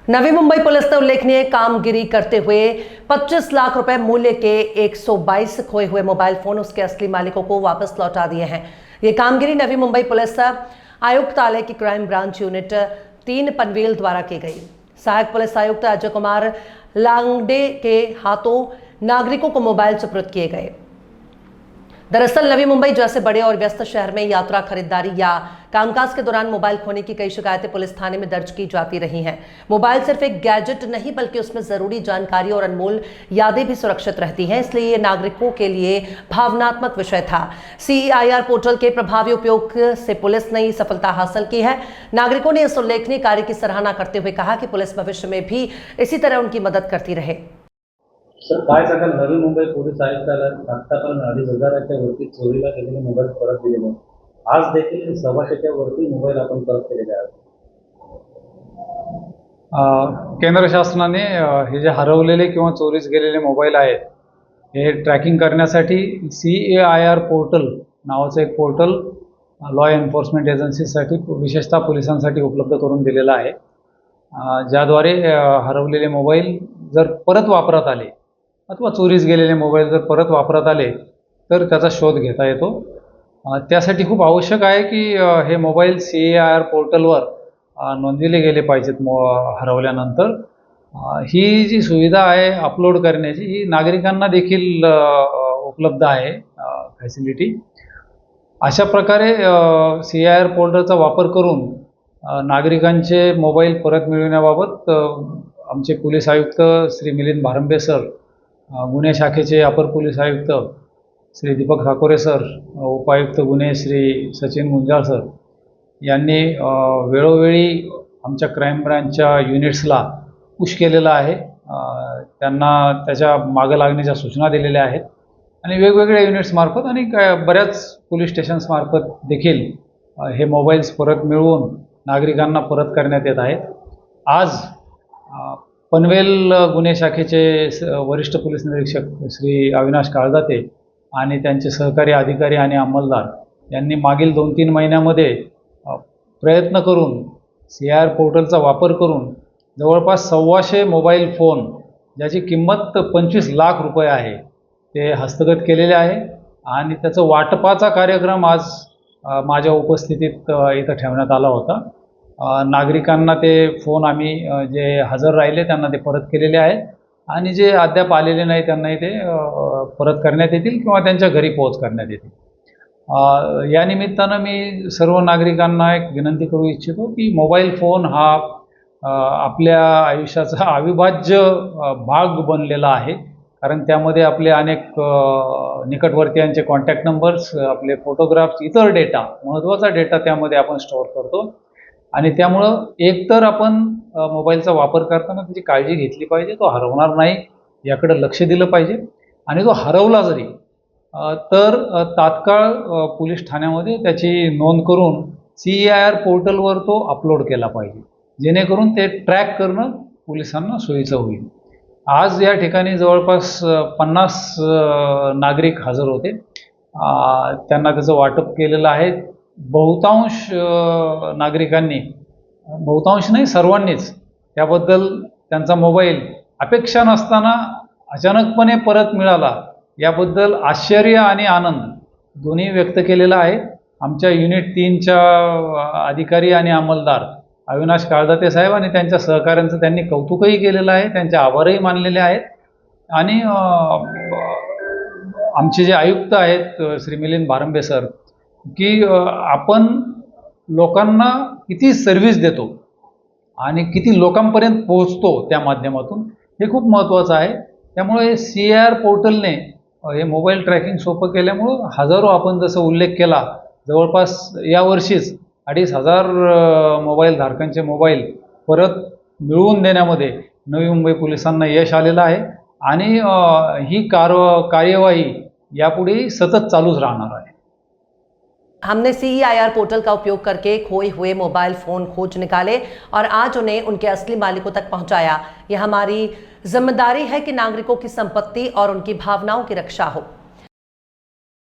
Navi Mumbai police ने उल्लेखनीय कामगिरी करते हुए 25 लाख रुपए मूल्य के 122 खोए हुए मोबाइल फोन उसके असली मालिकों को वापस लौटा दिए हैं। ये कामगिरी नवी मुंबई पुलिस आयुक्तालय की क्राइम ब्रांच यूनिट 3 पनवेल द्वारा की गई। सहायक पुलिस आयुक्त अजय कुमार लांगडे के हाथों नागरिकों को मोबाइल सुपुर्द किए गए। दरअसल नवी मुंबई जैसे बड़े और व्यस्त शहर में यात्रा, खरीदारी या कामकाज के दौरान मोबाइल खोने की कई शिकायतें पुलिस थाने में दर्ज की जाती रही हैं। मोबाइल सिर्फ एक गैजेट नहीं बल्कि उसमें जरूरी जानकारी और अनमोल यादें भी सुरक्षित रहती हैं, इसलिए ये नागरिकों के लिए भावनात्मक विषय था। CEIR पोर्टल के प्रभावी उपयोग से पुलिस ने सफलता हासिल की है। नागरिकों ने इस उल्लेखनीय कार्य की सराहना करते हुए कहा कि पुलिस भविष्य में भी इसी तरह उनकी मदद करती रहे। सर, काय सांगाल, नवी मुंबई पोलीस आयुक्तालयात आतापर्यंत 2,500च्या वरती चोरीला गेलेले मोबाईल परत दिलेले आहेत. आज देखील 125च्या वरती मोबाईल आपण परत केलेले आहेत. केंद्र शासनाने हे जे हरवलेले किंवा चोरीस गेलेले मोबाईल आहेत हे ट्रॅकिंग करण्यासाठी CEIR पोर्टल नावाचं एक पोर्टल लॉ एन्फोर्समेंट एजन्सीसाठी विशेषतः पोलिसांसाठी उपलब्ध करून दिलेलं आहे, ज्याद्वारे हरवलेले मोबाईल जर परत वापरात आले अथवा चोरीस गेलेले मोबाईल जर परत वापरात आले तर त्याचा शोध घेता येतो। त्यासाठी खूप आवश्यक आहे की हे मोबाईल CEIR पोर्टलवर नोंदविले गेले पाहिजेत। हरवल्यानंतर ही जी सुविधा आहे अपलोड करण्याची ही नागरिकांना देखील उपलब्ध आहे फॅसिलिटी। अशा प्रकारे CEIR पोर्टलचा वापर करून नागरिकांचे मोबाईल परत मिळवण्याबाबत आमचे पोलीस आयुक्त श्री मिलिंद भारंबे सर, गुन्हे शाखेचे अपर पोलीस आयुक्त श्री दीपक ठाकोरे सर, उपायुक्त गुन्हे श्री सचिन गुंजाळ सर यांनी वेळोवेळी आमच्या क्राईम ब्रांचच्या युनिट्सला पुश केलेलं आहे। त्यांना त्याच्या मागं लागण्याच्या सूचना दिलेल्या आहेत आणि वेगवेगळ्या युनिट्समार्फत आणि बऱ्याच पोलीस स्टेशन्समार्फत देखील हे मोबाईल्स परत मिळवून नागरिकांना परत करण्यात येत आहेत। आज पनवेल गुन्हे शाखेचे वरिष्ठ पोलीस निरीक्षक श्री अविनाश काळदाते आणि त्यांचे सहकारी अधिकारी आणि अंमलदार यांनी मागील 2-3 महिन्यामध्ये प्रयत्न करून CEIR पोर्टलचा वापर करून जवळपास 125 मोबाईल फोन ज्याची किंमत 25 लाख रुपये आहे ते हस्तगत केलेले आहे आणि त्याचं वाटपाचा कार्यक्रम आज माझ्या उपस्थितीत इथं ठेवण्यात आला होता। नागरिकांना ते फोन आम्ही जे हजर राहिले त्यांना ते परत केलेले आहेत आणि जे अद्याप आलेले नाही त्यांनाही ते परत करण्यात येतील किंवा त्यांच्या घरी पोहोच करण्यात येतील। या निमित्तानं मी सर्व नागरिकांना एक विनंती करू इच्छितो की मोबाईल फोन हा आपल्या आयुष्याचा अविभाज्य भाग बनलेला आहे, कारण त्यामध्ये आपले अनेक निकटवर्तीयांचे कॉन्टॅक्ट नंबर्स, आपले फोटोग्राफ्स, इतर डेटा, महत्त्वाचा डेटा त्यामध्ये आपण स्टोअर करतो आणि त्यामुळं एकतर आपण मोबाईलचा वापर करताना त्याची काळजी घेतली पाहिजे, तो हरवणार नाही याकडे लक्ष दिलं पाहिजे आणि तो हरवला जरी तर तात्काळ पोलीस ठाण्यामध्ये त्याची नोंद करून CEIR पोर्टलवर तो अपलोड केला पाहिजे, जेणेकरून ते ट्रॅक करणं पोलिसांना सोयीचं होईल। आज या ठिकाणी जवळपास 50 नागरिक हजर होते, त्यांना त्याचं वाटप केलेलं आहे। बहुतांश नागरिकांनी, बहुतांश नाही सर्वांनीच त्याबद्दल त्यांचा मोबाईल अपेक्षा नसताना अचानकपणे परत मिळाला याबद्दल आश्चर्य आणि आनंद दोन्ही व्यक्त केलेला आहे। आमच्या युनिट 3च्या अधिकारी आणि अंमलदार अविनाश काळदाते साहेब आणि त्यांच्या सहकाऱ्यांचं त्यांनी कौतुकही केलेलं आहे, त्यांचे आभारही मानलेले आहेत आणि आमचे जे आयुक्त आहेत श्री मिलिंद भारंबे सर की आपण लोकांना किती सर्व्हिस देतो आणि किती लोकांपर्यंत पोहोचतो त्या माध्यमातून, हे खूप महत्त्वाचं आहे। त्यामुळे CEIR पोर्टलने हे मोबाईल ट्रॅकिंग सोपं केल्यामुळं हजारो, आपण जसं उल्लेख केला, जवळपास यावर्षीच 2,500 मोबाईल धारकांचे मोबाईल परत मिळवून देण्यामध्ये नवी मुंबई पोलिसांना यश आलेलं आहे आणि ही कार्यवाही यापुढे सतत चालूच राहणार आहे। हमने CEIR पोर्टल का उपयोग करके खोए हुए मोबाइल फोन खोज निकाले और आज उन्हें उनके असली मालिकों तक पहुंचाया। यह हमारी जिम्मेदारी है कि नागरिकों की संपत्ति और उनकी भावनाओं की रक्षा हो।